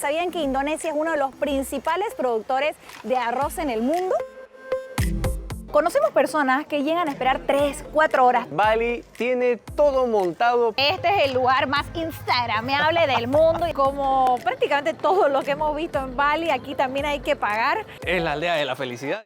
¿sabían que Indonesia es uno de los principales productores de arroz en el mundo? Conocemos personas que llegan a esperar 3, 4 horas. Bali tiene todo montado. Este es el lugar más instagrameable del mundo y como prácticamente todo lo que hemos visto en Bali, aquí también hay que pagar. Es la aldea de la felicidad.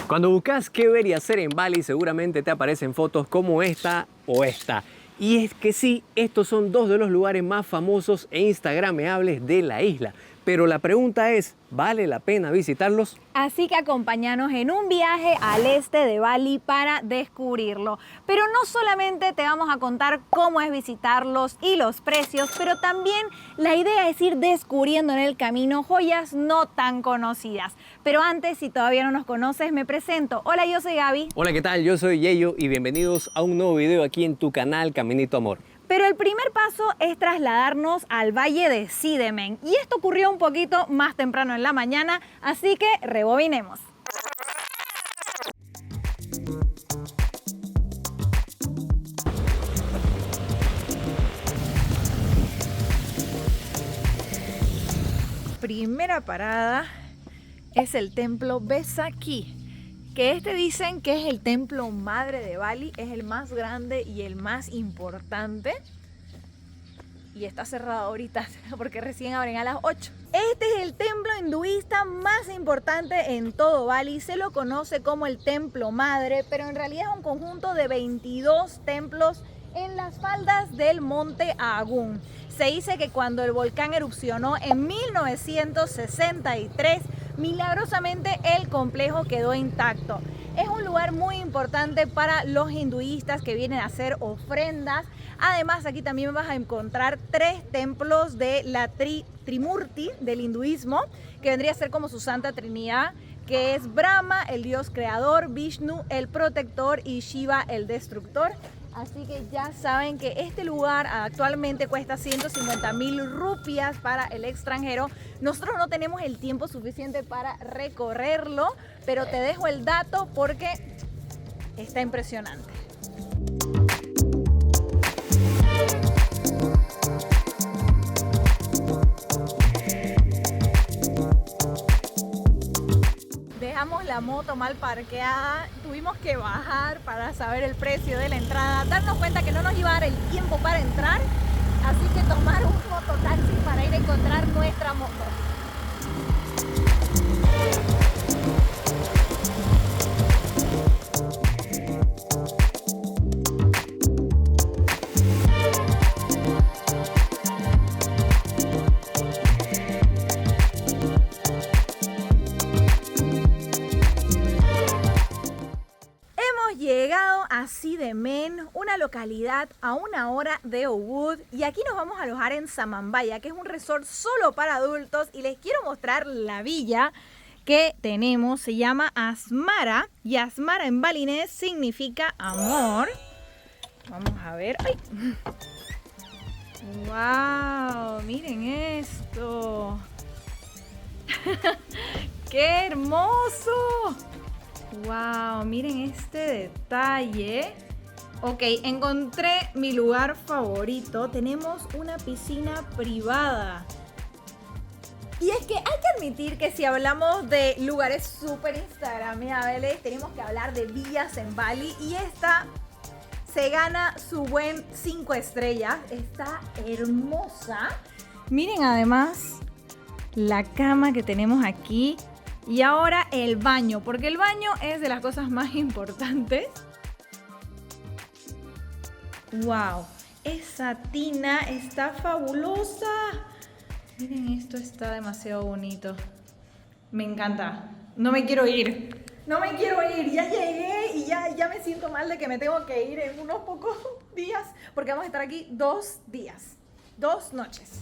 Cuando buscas qué ver y hacer en Bali, seguramente te aparecen fotos como esta o esta. Y es que sí, estos son dos de los lugares más famosos e instagrameables de la isla. Pero la pregunta es, ¿vale la pena visitarlos? Así que acompáñanos en un viaje al este de Bali para descubrirlo. Pero no solamente te vamos a contar cómo es visitarlos y los precios, pero también la idea es ir descubriendo en el camino joyas no tan conocidas. Pero antes, si todavía no nos conoces, me presento. Hola, yo soy Gaby. Hola, ¿qué tal? Yo soy Yeyo y bienvenidos a un nuevo video aquí en tu canal Caminito Amor. Pero el primer paso es trasladarnos al valle de Xidemeng. Y esto ocurrió un poquito más temprano en la mañana, así que rebobinemos. Primera parada es el templo Besakih, que dicen que es el templo madre de Bali, es el más grande y el más importante. Y está cerrado ahorita porque recién abren a las 8. Este es el templo hinduista más importante en todo Bali. Se lo conoce como el templo madre, pero en realidad es un conjunto de 22 templos en las faldas del monte Agung. Se dice que cuando el volcán erupcionó en 1963, milagrosamente el complejo quedó intacto. Es un lugar muy importante para los hinduistas que vienen a hacer ofrendas. Además, aquí también vas a encontrar 3 templos de la Trimurti del hinduismo, que vendría a ser como su santa trinidad, que es Brahma, el dios creador, Vishnu, el protector, y Shiva, el destructor. Así que ya saben que este lugar actualmente cuesta 150.000 rupias para el extranjero. Nosotros no tenemos el tiempo suficiente para recorrerlo, pero te dejo el dato porque está impresionante. Dejamos la moto mal parqueada, tuvimos que bajar para saber el precio de la entrada, darnos cuenta que no nos iba a dar el tiempo para entrar, así que tomar un mototaxi para ir a encontrar nuestra moto. Llegado a Xidemeng, una localidad a 1 hora de Ubud, y aquí nos vamos a alojar en Samambaya, que es un resort solo para adultos, y les quiero mostrar la villa que tenemos. Se llama Asmara, y Asmara en balinés significa amor. Vamos a ver. ¡Ay! ¡Wow! Miren esto. ¡Qué hermoso! ¡Wow! Miren este detalle. Ok, encontré mi lugar favorito. Tenemos una piscina privada. Y es que hay que admitir que si hablamos de lugares súper instagrameables, tenemos que hablar de villas en Bali. Y esta se gana su buen 5 estrellas. Está hermosa. Miren además la cama que tenemos aquí. Y ahora el baño, porque el baño es de las cosas más importantes. ¡Wow! Esa tina está fabulosa. Miren, esto está demasiado bonito. Me encanta. No me quiero ir. No me quiero ir. Ya llegué y ya me siento mal de que me tengo que ir en unos pocos días, porque vamos a estar aquí 2 días, 2 noches.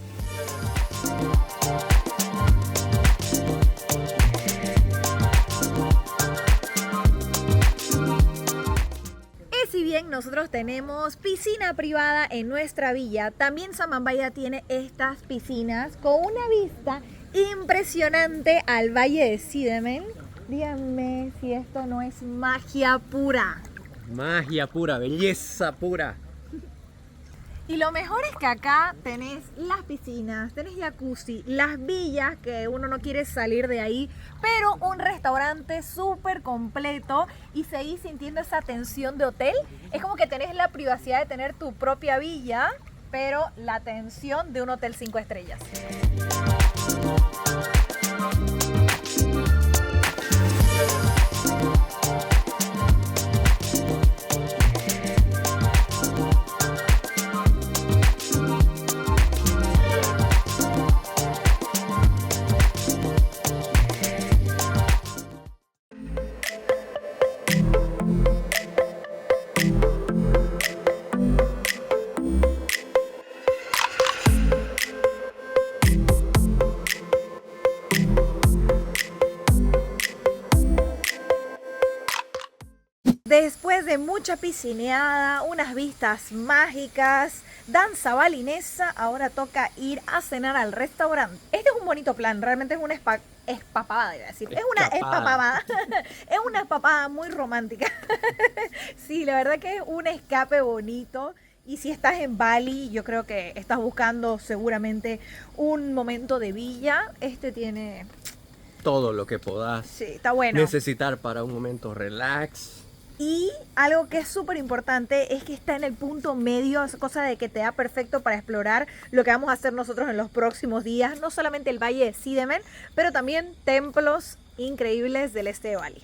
bien nosotros tenemos piscina privada en nuestra villa, también Samambaya tiene estas piscinas con una vista impresionante al Valle de Sídamén. Díganme si esto no es magia pura. Magia pura, belleza pura. Y lo mejor es que acá tenés las piscinas, tenés jacuzzi, las villas, que uno no quiere salir de ahí, pero un restaurante súper completo y seguís sintiendo esa tensión de hotel. Es como que tenés la privacidad de tener tu propia villa, pero la tensión de un hotel 5 estrellas. Después de mucha piscineada, unas vistas mágicas, danza balinesa, ahora toca ir a cenar al restaurante. Este es un bonito plan, realmente es una espapada, iba a decir. Es una espapada. Es una espapada muy romántica. Sí, la verdad que es un escape bonito. Y si estás en Bali, yo creo que estás buscando seguramente un momento de villa. Este tiene todo lo que podás está bueno. necesitar para un momento relax. Y algo que es súper importante es que está en el punto medio, es cosa de que te da perfecto para explorar lo que vamos a hacer nosotros en los próximos días. No solamente el Valle de Sídamén, pero también templos increíbles del este de Bali.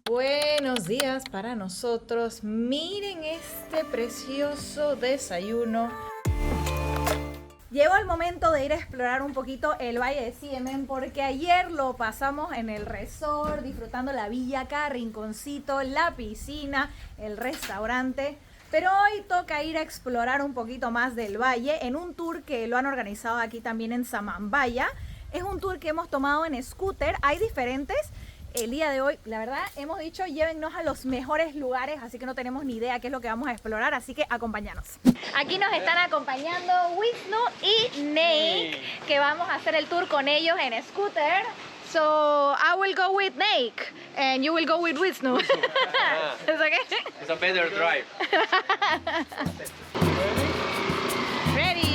Buenos días para nosotros. Miren este precioso desayuno. Llegó el momento de ir a explorar un poquito el Valle de Sídamén porque ayer lo pasamos en el resort, disfrutando la villa, cada rinconcito, la piscina, el restaurante. Pero hoy toca ir a explorar un poquito más del valle en un tour que lo han organizado aquí también en Samambaya. Es un tour que hemos tomado en scooter, hay diferentes. El día de hoy, la verdad, hemos dicho llévennos a los mejores lugares, así que no tenemos ni idea qué es lo que vamos a explorar, así que acompáñanos. Aquí nos están acompañando Wisnu y Nate, que vamos a hacer el tour con ellos en scooter. So I will go with Nate and you will go with Wisnu. ¿Es okay? It's a better drive. Ready.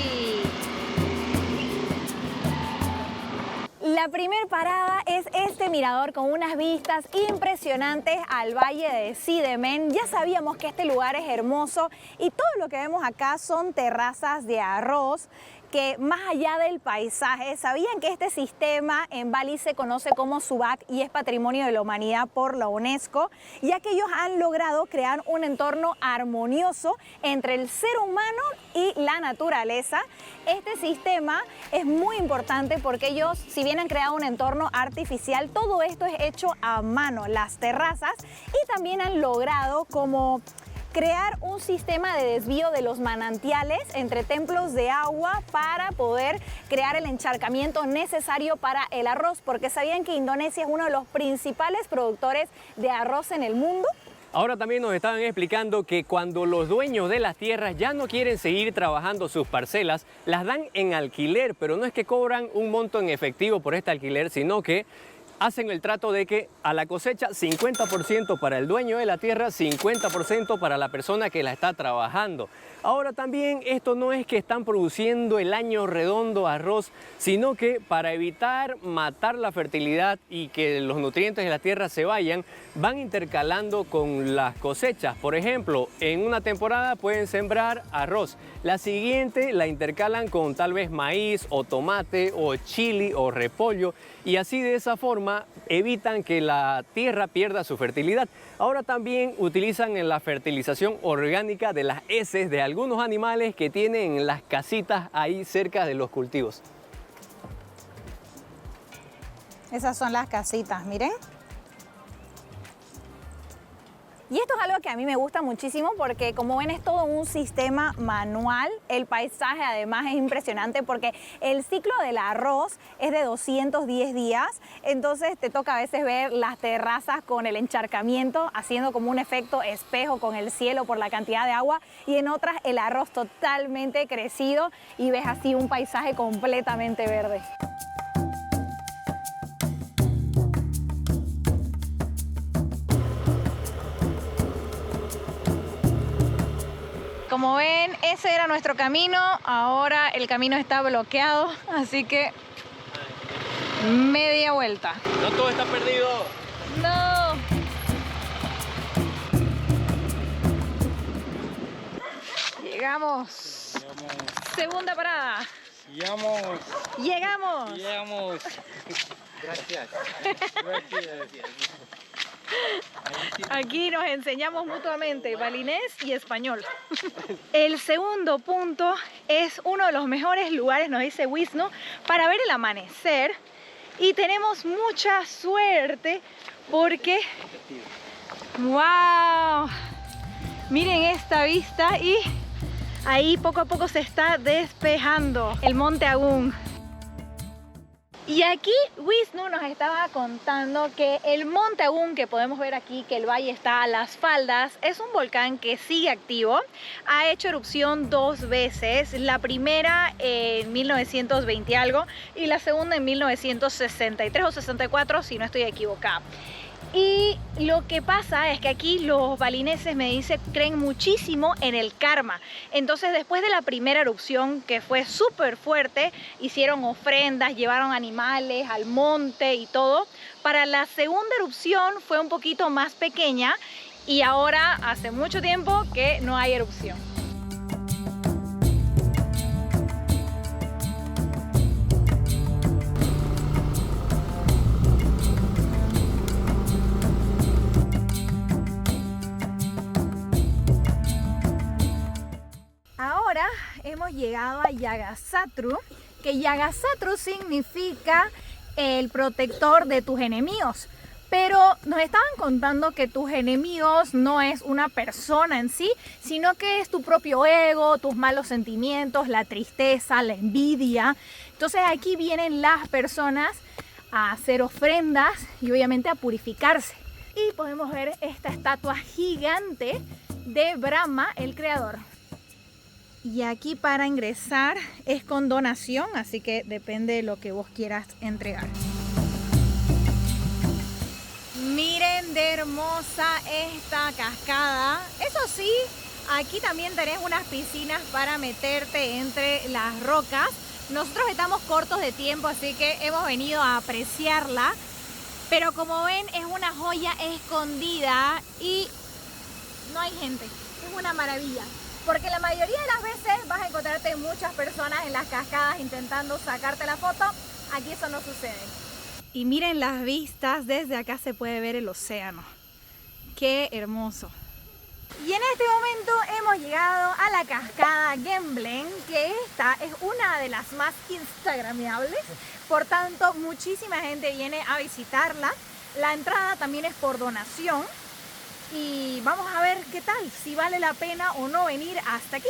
La primera parada es este mirador con unas vistas impresionantes al Valle de Sídamén. Ya sabíamos que este lugar es hermoso y todo lo que vemos acá son terrazas de arroz que más allá del paisaje, ¿sabían que este sistema en Bali se conoce como Subak y es Patrimonio de la Humanidad por la UNESCO? Ya que ellos han logrado crear un entorno armonioso entre el ser humano y la naturaleza. Este sistema es muy importante porque ellos, si bien han creado un entorno artificial, todo esto es hecho a mano, las terrazas, y también han logrado como crear un sistema de desvío de los manantiales entre templos de agua para poder crear el encharcamiento necesario para el arroz, porque sabían que Indonesia es uno de los principales productores de arroz en el mundo. Ahora también nos estaban explicando que cuando los dueños de las tierras ya no quieren seguir trabajando sus parcelas, las dan en alquiler, pero no es que cobran un monto en efectivo por este alquiler, sino que hacen el trato de que a la cosecha 50% para el dueño de la tierra, 50% para la persona que la está trabajando. Ahora también esto no es que están produciendo el año redondo arroz, sino que para evitar matar la fertilidad y que los nutrientes de la tierra se vayan, van intercalando con las cosechas. Por ejemplo, en una temporada pueden sembrar arroz, la siguiente la intercalan con tal vez maíz o tomate o chili o repollo, y así de esa forma evitan que la tierra pierda su fertilidad. Ahora también utilizan en la fertilización orgánica de las heces de algunos animales que tienen las casitas ahí cerca de los cultivos. Esas son las casitas, miren. Y esto es algo que a mí me gusta muchísimo porque como ven es todo un sistema manual. El paisaje además es impresionante porque el ciclo del arroz es de 210 días. Entonces te toca a veces ver las terrazas con el encharcamiento haciendo como un efecto espejo con el cielo por la cantidad de agua. Y en otras el arroz totalmente crecido y ves así un paisaje completamente verde. Como ven, ese era nuestro camino, ahora el camino está bloqueado, así que media vuelta. No todo está perdido. No. Llegamos. Segunda parada. Llegamos. Gracias. Aquí nos enseñamos mutuamente balinés y español. El segundo punto es uno de los mejores lugares, nos dice Wisnu, para ver el amanecer. Y tenemos mucha suerte porque... ¡Wow! Miren esta vista y ahí poco a poco se está despejando el Monte Agung. Y aquí Wisnu nos estaba contando que el Monte Agung que podemos ver aquí, que el valle está a las faldas, es un volcán que sigue activo. Ha hecho erupción 2 veces, la primera en 1920 y algo y la segunda en 1963 o 64 si no estoy equivocada. Y lo que pasa es que aquí los balineses, me dice, creen muchísimo en el karma. Entonces después de la primera erupción, que fue súper fuerte, hicieron ofrendas, llevaron animales al monte y todo. Para la segunda erupción fue un poquito más pequeña y ahora hace mucho tiempo que no hay erupción. Ahora hemos llegado a Yagasatru, que Yagasatru significa el protector de tus enemigos. Pero nos estaban contando que tus enemigos no es una persona en sí, sino que es tu propio ego, tus malos sentimientos, la tristeza, la envidia. Entonces aquí vienen las personas a hacer ofrendas y obviamente a purificarse. Y podemos ver esta estatua gigante de Brahma, el creador. Y aquí para ingresar es con donación, así que depende de lo que vos quieras entregar. Miren de hermosa esta cascada. Eso sí, aquí también tenés unas piscinas para meterte entre las rocas. Nosotros estamos cortos de tiempo, así que hemos venido a apreciarla. Pero como ven, es una joya escondida y no hay gente. Es una maravilla. Porque la mayoría de las veces vas a encontrarte muchas personas en las cascadas intentando sacarte la foto. Aquí eso no sucede. Y miren las vistas, desde acá se puede ver el océano. ¡Qué hermoso! Y en este momento hemos llegado a la cascada Gembleng, que esta es una de las más instagramables. Por tanto, muchísima gente viene a visitarla. La entrada también es por donación. Y vamos a ver qué tal, si vale la pena o no venir hasta aquí.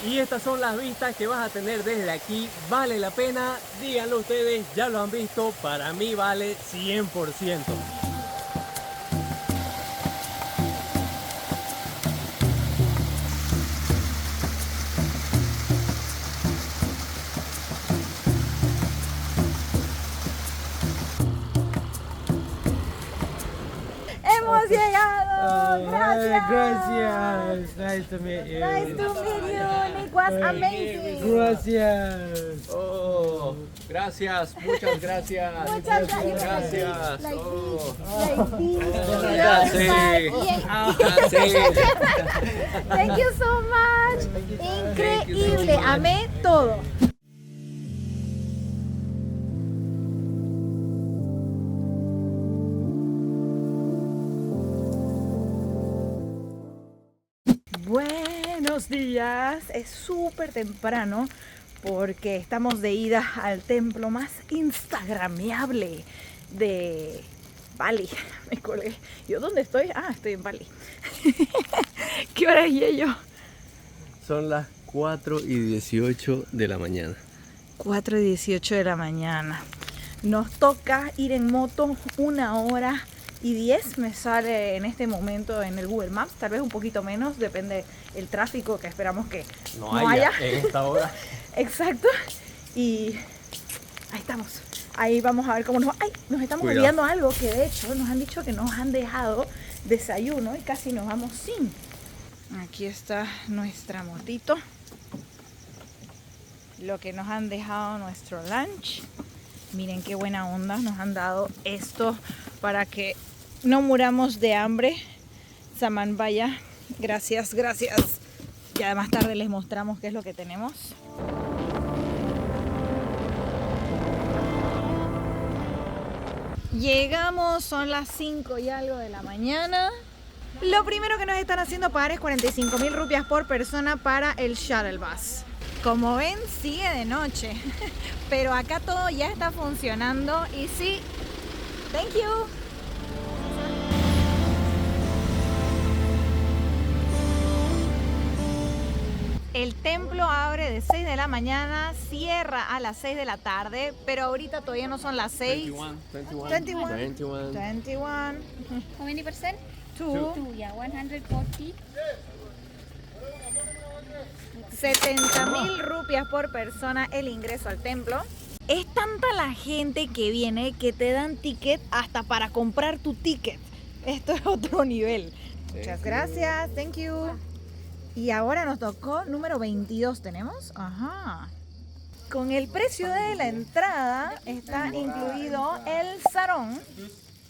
Y estas son las vistas que vas a tener desde aquí. ¿Vale la pena? Díganlo ustedes, ya lo han visto. Para mí vale 100%. ¡Hemos llegado! ¡Gracias! Gracias. Nice to meet you. Nice to meet you. It was amazing. Gracias. Oh, gracias, muchas gracias. Muchas gracias. Gracias. Like Oh. this. Ya, sí. Yes. Sí. Thank you so much. Increíble. Amé todo. Bueno, Buenos días, es súper temprano porque estamos de ida al templo más instagrameable de Bali. Me colgué. ¿Yo dónde estoy? Ah, estoy en Bali. ¿Qué hora es, Yello? Son las 4:18 de la mañana. 4:18 de la mañana. Nos toca ir en moto 1:10 me sale en este momento en el Google Maps, tal vez un poquito menos, depende el tráfico que esperamos que no haya en esta hora. Exacto. Y ahí estamos. Ahí vamos a ver cómo nos... ¡Ay! Nos estamos Cuidado. olvidando algo que de hecho nos han dicho que nos han dejado desayuno y casi nos vamos sin. Aquí está nuestra motito. Lo que nos han dejado nuestro lunch. Miren qué buena onda. Nos han dado esto para que no muramos de hambre. Saman vaya. Gracias, gracias. Ya más tarde les mostramos qué es lo que tenemos. Llegamos, son las 5 y algo de la mañana. Lo primero que nos están haciendo pagar es 45.000 rupias por persona para el shuttle bus. Como ven, sigue de noche, pero acá todo ya está funcionando y sí, thank you. El templo abre de 6 de la mañana, cierra a las 6 de la tarde, pero ahorita todavía no son las 6. 21. How many percent? 2. Two, yeah, 140. 70.000 rupias por persona el ingreso al templo. Es tanta la gente que viene que te dan ticket hasta para comprar tu ticket. Esto es otro nivel. Muchas gracias, thank you. Y ahora nos tocó número 22, ¿tenemos? Ajá. Con el precio de la entrada está incluido el sarong,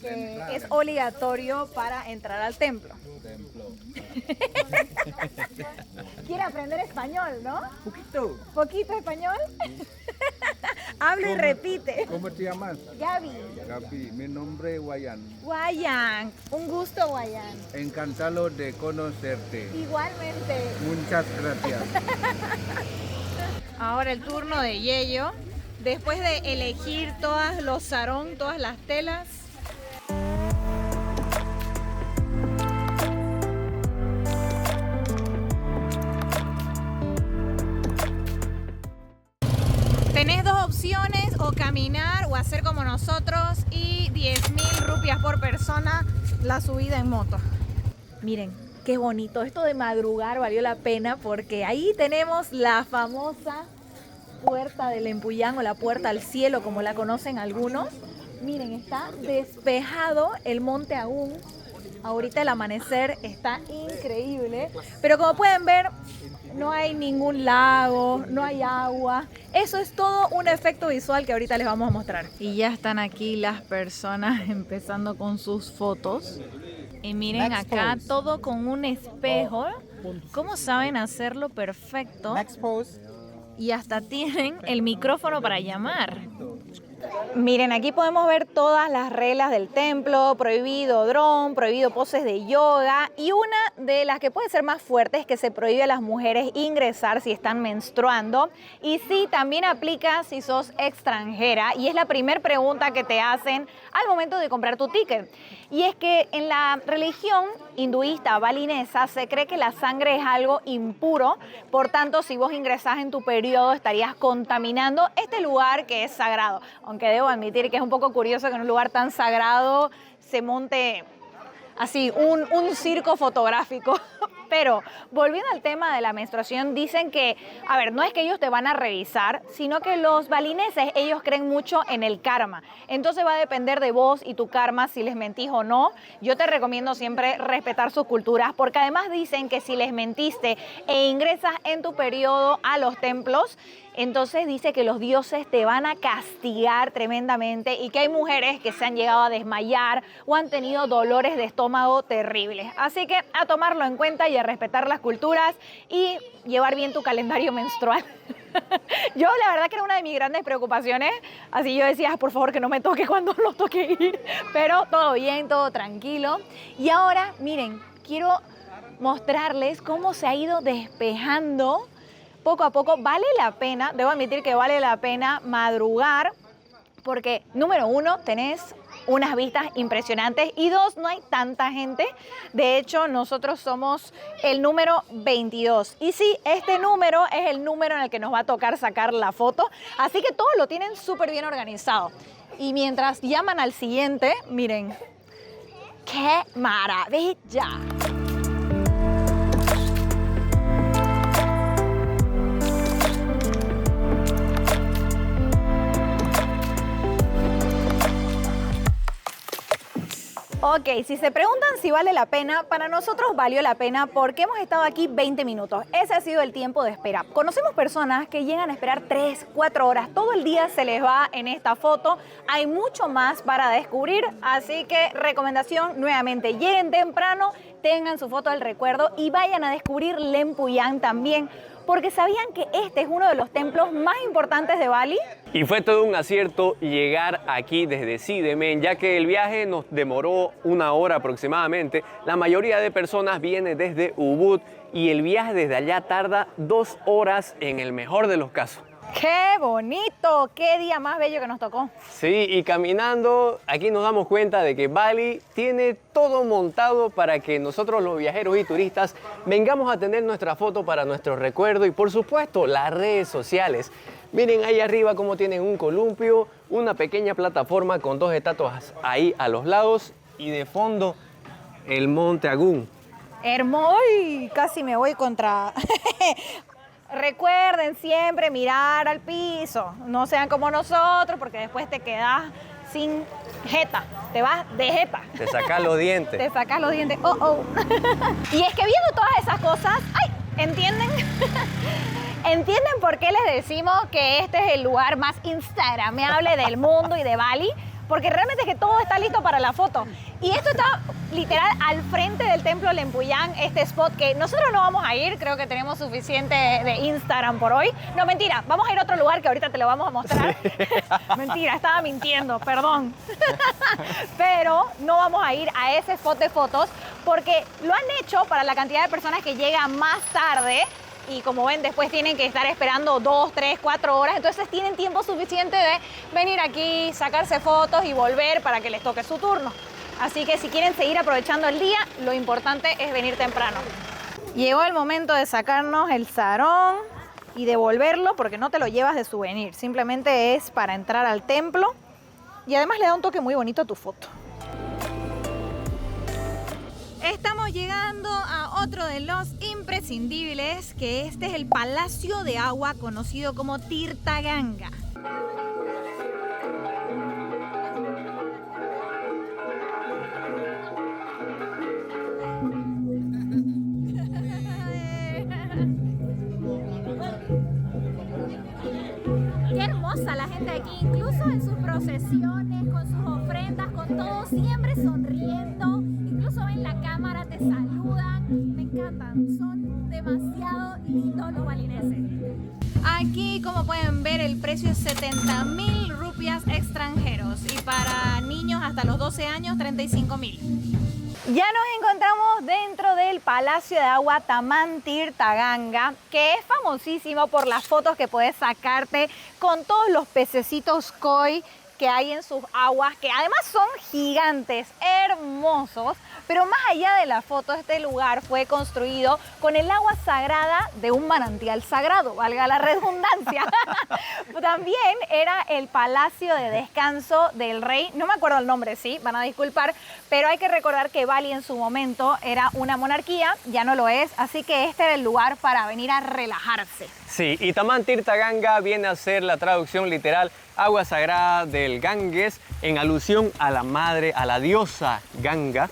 que es obligatorio para entrar al templo. Quiere aprender español, ¿no? Poquito. ¿Poquito español? Habla y repite. ¿Cómo te llamas? Gaby. Gaby, mi nombre es Wayan. Guayán. Un gusto, Guayán. Encantado de conocerte. Igualmente. Muchas gracias. Ahora el turno de Yello. Después de elegir todos los sarong, todas las telas. Tenés dos opciones, o caminar o hacer como nosotros, y 10.000 rupias por persona la subida en moto. Miren, qué bonito. Esto de madrugar valió la pena porque ahí tenemos la famosa puerta del Empuyán o la puerta al cielo, como la conocen algunos. Miren, está despejado el monte Agung. Ahorita el amanecer está increíble, pero como pueden ver, no hay ningún lago, no hay agua. Eso es todo un efecto visual que ahorita les vamos a mostrar. Y ya están aquí las personas empezando con sus fotos. Y miren acá todo con un espejo. ¿Cómo saben hacerlo perfecto? Y hasta tienen el micrófono para llamar. Miren, aquí podemos ver todas las reglas del templo, prohibido dron, prohibido poses de yoga, y una de las que puede ser más fuerte es que se prohíbe a las mujeres ingresar si están menstruando, y sí, también aplica si sos extranjera, y es la primera pregunta que te hacen al momento de comprar tu ticket. Y es que en la religión hinduista balinesa se cree que la sangre es algo impuro, por tanto, si vos ingresás en tu periodo estarías contaminando este lugar que es sagrado. Aunque debo admitir que es un poco curioso que en un lugar tan sagrado se monte así un circo fotográfico. Pero volviendo al tema de la menstruación, dicen que, a ver, no es que ellos te van a revisar, sino que los balineses, ellos creen mucho en el karma. Entonces va a depender de vos y tu karma si les mentís o no. Yo te recomiendo siempre respetar sus culturas, porque además dicen que si les mentiste e ingresas en tu periodo a los templos, entonces dice que los dioses te van a castigar tremendamente y que hay mujeres que se han llegado a desmayar o han tenido dolores de estómago terribles. Así que a tomarlo en cuenta y a respetar las culturas y llevar bien tu calendario menstrual. Yo la verdad que era una de mis grandes preocupaciones, así yo decía, por favor que no me toque cuando no toque ir, pero todo bien, todo tranquilo. Y ahora, miren, quiero mostrarles cómo se ha ido despejando poco a poco. Vale la pena, debo admitir que vale la pena madrugar porque, número uno, tenés unas vistas impresionantes y dos, no hay tanta gente. De hecho, nosotros somos el número 22. Y sí, este número es el número en el que nos va a tocar sacar la foto. Así que todo lo tienen súper bien organizado. Y mientras llaman al siguiente, miren, ¡qué maravilla! Ok, si se preguntan si vale la pena, para nosotros valió la pena porque hemos estado aquí 20 minutos. Ese ha sido el tiempo de espera. Conocemos personas que llegan a esperar 3, 4 horas. Todo el día se les va en esta foto. Hay mucho más para descubrir, así que recomendación nuevamente, lleguen temprano, tengan su foto del recuerdo y vayan a descubrir Lempuyán también, porque ¿sabían que este es uno de los templos más importantes de Bali? Y fue todo un acierto llegar aquí desde Xidemen, ya que el viaje nos demoró 1 hora aproximadamente. La mayoría de personas viene desde Ubud y el viaje desde allá tarda 2 horas en el mejor de los casos. ¡Qué bonito! ¡Qué día más bello que nos tocó! Sí, y caminando aquí nos damos cuenta de que Bali tiene todo montado para que nosotros los viajeros y turistas vengamos a tener nuestra foto para nuestro recuerdo y por supuesto las redes sociales. Miren ahí arriba cómo tienen un columpio, una pequeña plataforma con 2 estatuas ahí a los lados y de fondo el Monte Agung. Hermoso. ¡Ay! Casi me voy contra... Recuerden siempre mirar al piso, no sean como nosotros porque después te quedas sin jeta, te vas de jeta. Te sacas los dientes. Te sacas los dientes, oh, oh. Y es que viendo todas esas cosas, ¡ay! ¿Entienden? ¿Entienden por qué les decimos que este es el lugar más instagrameable del mundo y de Bali? Porque realmente es que todo está listo para la foto. Y esto está literal al frente del templo Lempuyán, este spot que nosotros no vamos a ir, creo que tenemos suficiente de Instagram por hoy. No, mentira, vamos a ir a otro lugar que ahorita te lo vamos a mostrar. Sí. Mentira, estaba mintiendo, perdón. Pero no vamos a ir a ese spot de fotos porque lo han hecho para la cantidad de personas que llegan más tarde. Y como ven, después tienen que estar esperando 2, 3, 4 horas. Entonces tienen tiempo suficiente de venir aquí, sacarse fotos y volver para que les toque su turno. Así que si quieren seguir aprovechando el día, lo importante es venir temprano. Llegó el momento de sacarnos el sarong y devolverlo porque no te lo llevas de souvenir. Simplemente es para entrar al templo y además le da un toque muy bonito a tu foto. Estamos llegando a otro de los imprescindibles, que este es el Palacio de Agua, conocido como Tirtha Ganga. Qué hermosa la gente aquí, incluso en sus procesiones, con sus ofrendas, con todo, siempre sonriendo. Incluso en la cámara te saludan, me encantan, son demasiado lindos los balineses. Aquí, como pueden ver, el precio es 70.000 rupias extranjeros y para niños hasta los 12 años 35.000. Ya nos encontramos dentro del Palacio de Agua Taman Tirtha Ganga, que es famosísimo por las fotos que puedes sacarte con todos los pececitos koi que hay en sus aguas, que además son gigantes, hermosos. Pero más allá de la foto, este lugar fue construido con el agua sagrada de un manantial sagrado, valga la redundancia. También era el palacio de descanso del rey, no me acuerdo el nombre, sí, van a disculpar, pero hay que recordar que Bali en su momento era una monarquía, ya no lo es, así que este era el lugar para venir a relajarse. Sí, y Taman Tirtha Ganga viene a ser la traducción literal agua sagrada del Ganges, en alusión a la madre, a la diosa Ganga.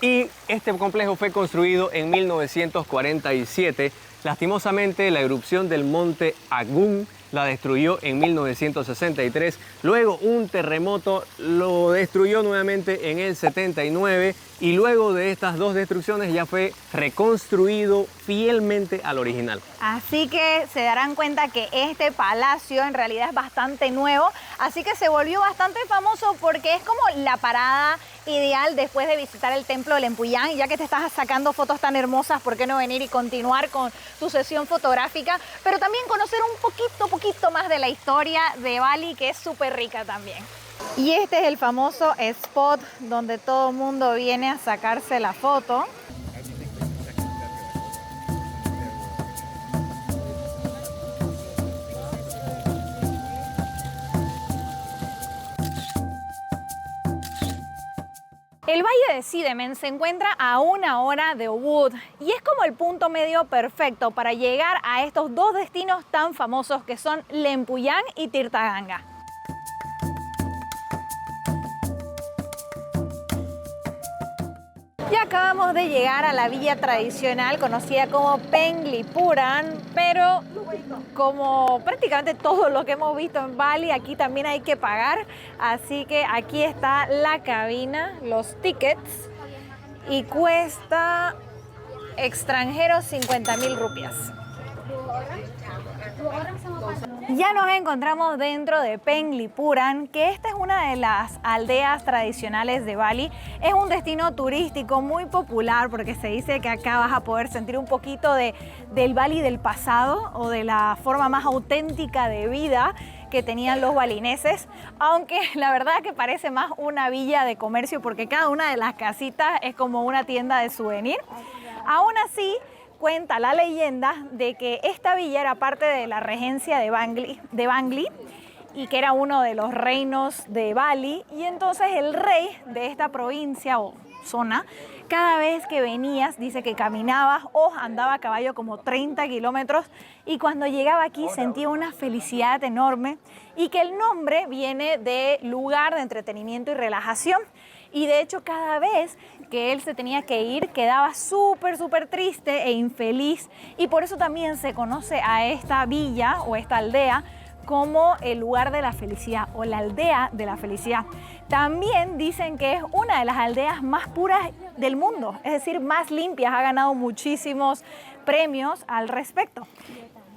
Y este complejo fue construido en 1947. Lastimosamente, la erupción del monte Agung la destruyó en 1963. Luego un terremoto lo destruyó nuevamente en el 79 y luego de estas dos destrucciones ya fue reconstruido fielmente al original. Así que se darán cuenta que este palacio en realidad es bastante nuevo, así que se volvió bastante famoso porque es como la parada ideal después de visitar el templo de Lempuyán. Y ya que te estás sacando fotos tan hermosas, ¿por qué no venir y continuar con tu sesión fotográfica? Pero también conocer un poquito más de la historia de Bali, que es súper rica también. Y este es el famoso spot donde todo el mundo viene a sacarse la foto. El Valle de Sidemen se encuentra a 1 hora de Ubud y es como el punto medio perfecto para llegar a estos dos destinos tan famosos que son Lempuyán y Tirta Ganga. Ya acabamos de llegar a la villa tradicional conocida como Penglipuran, pero como prácticamente todo lo que hemos visto en Bali, aquí también hay que pagar. Así que aquí está la cabina, los tickets, y cuesta extranjeros 50.000 rupias. Ya nos encontramos dentro de Penglipuran, que esta es una de las aldeas tradicionales de Bali. Es un destino turístico muy popular porque se dice que acá vas a poder sentir un poquito del Bali del pasado o de la forma más auténtica de vida que tenían los balineses, aunque la verdad que parece más una villa de comercio porque cada una de las casitas es como una tienda de souvenir. Aún así, cuenta la leyenda de que esta villa era parte de la regencia de Bangli y que era uno de los reinos de Bali, y entonces el rey de esta provincia o zona, cada vez que venías, dice que caminabas o andaba a caballo como 30 kilómetros, y cuando llegaba aquí sentía una felicidad enorme, y que el nombre viene de lugar de entretenimiento y relajación. Y de hecho cada vez que él se tenía que ir quedaba súper triste e infeliz, y por eso también se conoce a esta villa o esta aldea como el lugar de la felicidad o la aldea de la felicidad. También dicen que es una de las aldeas más puras del mundo, es decir, más limpias, ha ganado muchísimos premios al respecto.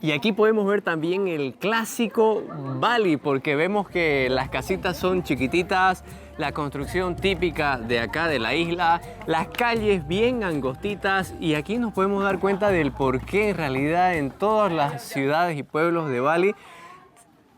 Y aquí podemos ver también el clásico Bali, porque vemos que las casitas son chiquititas, la construcción típica de acá de la isla, las calles bien angostitas, y aquí nos podemos dar cuenta del por qué en realidad en todas las ciudades y pueblos de Bali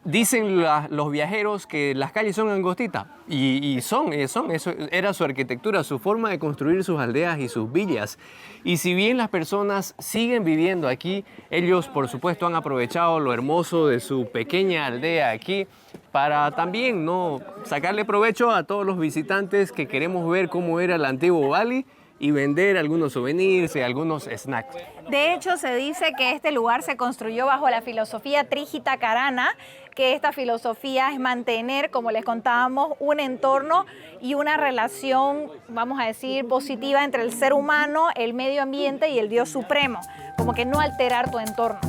dicen los viajeros que las calles son angostitas, y son, eso era su arquitectura, su forma de construir sus aldeas y sus villas. Y si bien las personas siguen viviendo aquí, ellos por supuesto han aprovechado lo hermoso de su pequeña aldea aquí para también no sacarle provecho a todos los visitantes que queremos ver cómo era el antiguo Bali y vender algunos souvenirs y algunos snacks. De hecho, se dice que este lugar se construyó bajo la filosofía Trijita Karana, que esta filosofía es mantener, como les contábamos, un entorno y una relación, vamos a decir, positiva entre el ser humano, el medio ambiente y el Dios Supremo, como que no alterar tu entorno.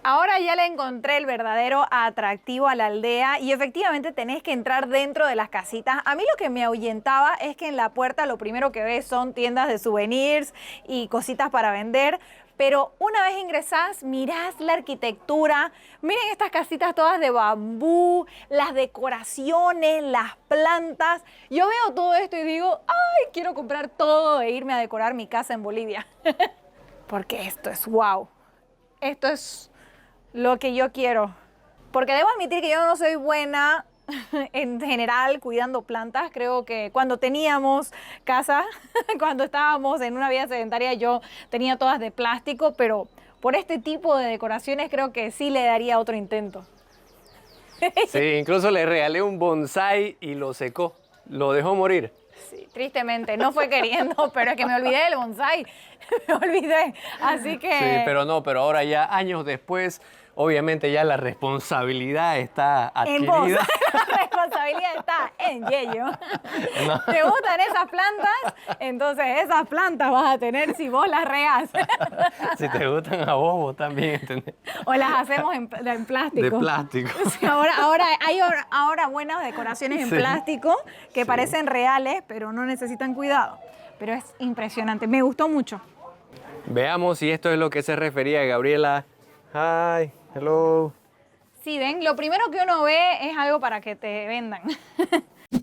Ahora ya le encontré el verdadero atractivo a la aldea y efectivamente tenés que entrar dentro de las casitas. A mí lo que me ahuyentaba es que en la puerta lo primero que ves son tiendas de souvenirs y cositas para vender, pero una vez ingresás, mirás la arquitectura, miren estas casitas todas de bambú, las decoraciones, las plantas. Yo veo todo esto y digo, ay, quiero comprar todo e irme a decorar mi casa en Bolivia. Porque esto es wow. Esto es lo que yo quiero. Porque debo admitir que yo no soy buena en general cuidando plantas. Creo que cuando teníamos casa, cuando estábamos en una vida sedentaria, yo tenía todas de plástico, pero por este tipo de decoraciones creo que sí le daría otro intento. Sí, incluso le regalé un bonsái y lo secó, lo dejó morir. Sí, tristemente, no fue queriendo, pero es que me olvidé del bonsái, me olvidé, así que... Sí, pero ahora ya años después, obviamente ya la responsabilidad está En vos. adquirida. La responsabilidad está en Yello. No. ¿Te gustan esas plantas? Entonces esas plantas vas a tener si vos las regás. Si te gustan a vos, vos también, ¿entendés? O las hacemos en plástico. De plástico. Sí, ahora hay buenas decoraciones en Sí. plástico que Sí. parecen reales, pero no necesitan cuidado. Pero es impresionante. Me gustó mucho. Veamos si esto es lo que se refería Gabriela. Hi, hello. Sí, ven, lo primero que uno ve es algo para que te vendan.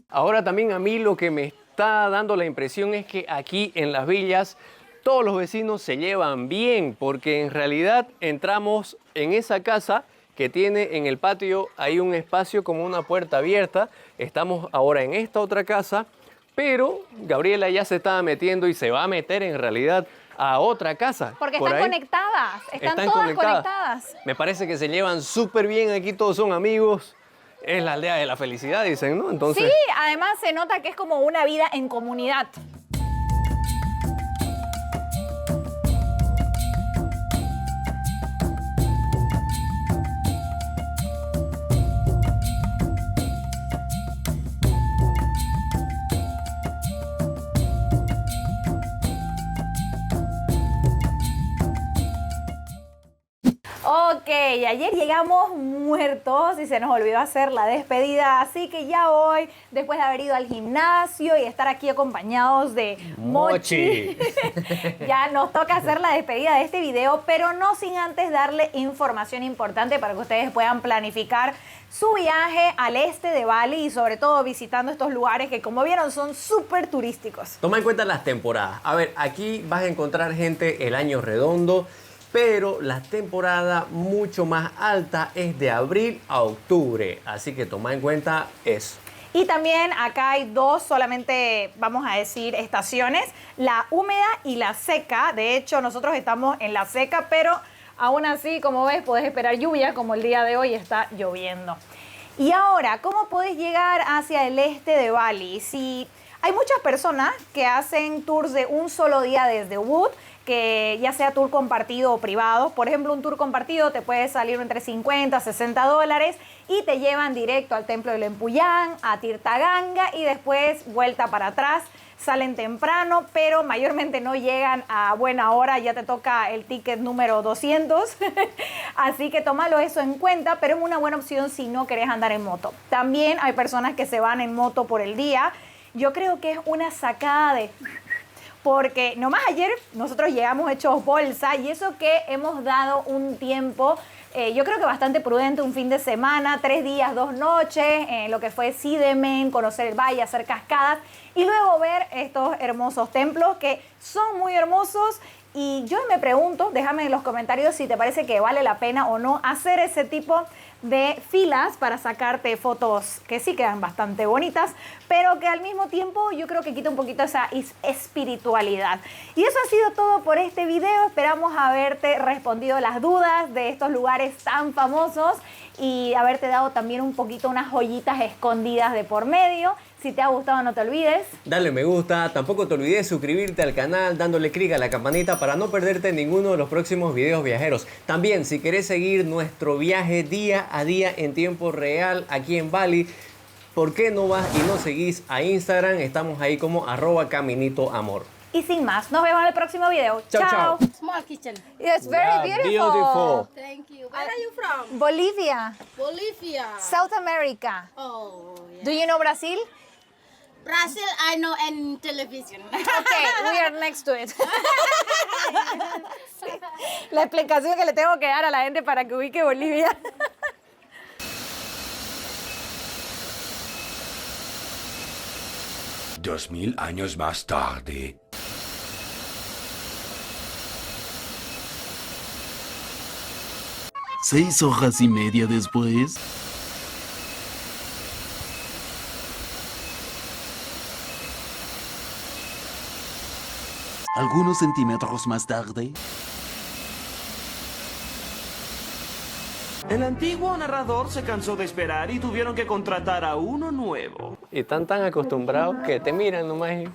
Ahora también a mí lo que me está dando la impresión es que aquí en Las Villas todos los vecinos se llevan bien, porque en realidad entramos en esa casa que tiene en el patio, hay un espacio como una puerta abierta. Estamos ahora en esta otra casa, pero Gabriela ya se estaba metiendo y se va a meter en realidad a otra casa. Porque por están ahí. conectadas, están todas conectadas. Me parece que se llevan súper bien aquí, todos son amigos. Es la aldea de la felicidad, dicen, ¿no? Entonces, Sí, además se nota que es como una vida en comunidad. Ok, ayer llegamos muertos y se nos olvidó hacer la despedida, así que ya hoy, después de haber ido al gimnasio y estar aquí acompañados de Mochi, ya nos toca hacer la despedida de este video, pero no sin antes darle información importante para que ustedes puedan planificar su viaje al este de Bali y sobre todo visitando estos lugares que, como vieron, son súper turísticos. toma en cuenta las temporadas. A ver, aquí vas a encontrar gente el año redondo, pero la temporada mucho más alta es de abril a octubre. Así que toma en cuenta eso. Y también acá hay dos, solamente vamos a decir, estaciones, la húmeda y la seca. De hecho, nosotros estamos en la seca, pero aún así, como ves, podés esperar lluvia, como el día de hoy está lloviendo. Y ahora, ¿cómo podés llegar hacia el este de Bali? Si hay muchas personas que hacen tours de un solo día desde Ubud, que ya sea tour compartido o privado. Por ejemplo, un tour compartido te puede salir entre 50 a 60 dólares y te llevan directo al templo del Empuyán, a Tirtaganga y después vuelta para atrás. Salen temprano, pero mayormente no llegan a buena hora, ya te toca el ticket número 200. Así que tómalo eso en cuenta, pero es una buena opción si no querés andar en moto. También hay personas que se van en moto por el día. Yo creo que es una sacada de... Porque nomás ayer nosotros llegamos hechos bolsa y eso que hemos dado un tiempo, yo creo que bastante prudente, un fin de semana, 3 días, 2 noches, en lo que fue Sidemen, conocer el valle, hacer cascadas y luego ver estos hermosos templos que son muy hermosos. Y yo me pregunto, déjame en los comentarios si te parece que vale la pena o no hacer ese tipo de filas para sacarte fotos que sí quedan bastante bonitas, pero que al mismo tiempo yo creo que quita un poquito esa espiritualidad. Y eso ha sido todo por este video. Esperamos haberte respondido las dudas de estos lugares tan famosos y haberte dado también un poquito unas joyitas escondidas de por medio. Si te ha gustado, no te olvides. Dale me gusta, tampoco te olvides suscribirte al canal, dándole clic a la campanita para no perderte ninguno de los próximos videos viajeros. También, si querés seguir nuestro viaje día a día en tiempo real aquí en Bali, ¿por qué no vas y nos seguís a Instagram? Estamos ahí como @caminitoamor. Y sin más, nos vemos en el próximo video. Chao, chao. Small kitchen. It's very Yeah, beautiful. beautiful. Thank you. Where are you from? Bolivia, Bolivia. South America. Oh, yeah. Do you know Brazil? Brazil, I know in television. Okay, we are next to it. Sí, la explicación que le tengo que dar a la gente para que ubique Bolivia. 2000 años más tarde. Seis horas y media después. Algunos centímetros más tarde. El antiguo narrador se cansó de esperar y tuvieron que contratar a uno nuevo. Y están tan acostumbrados que te miran nomás y...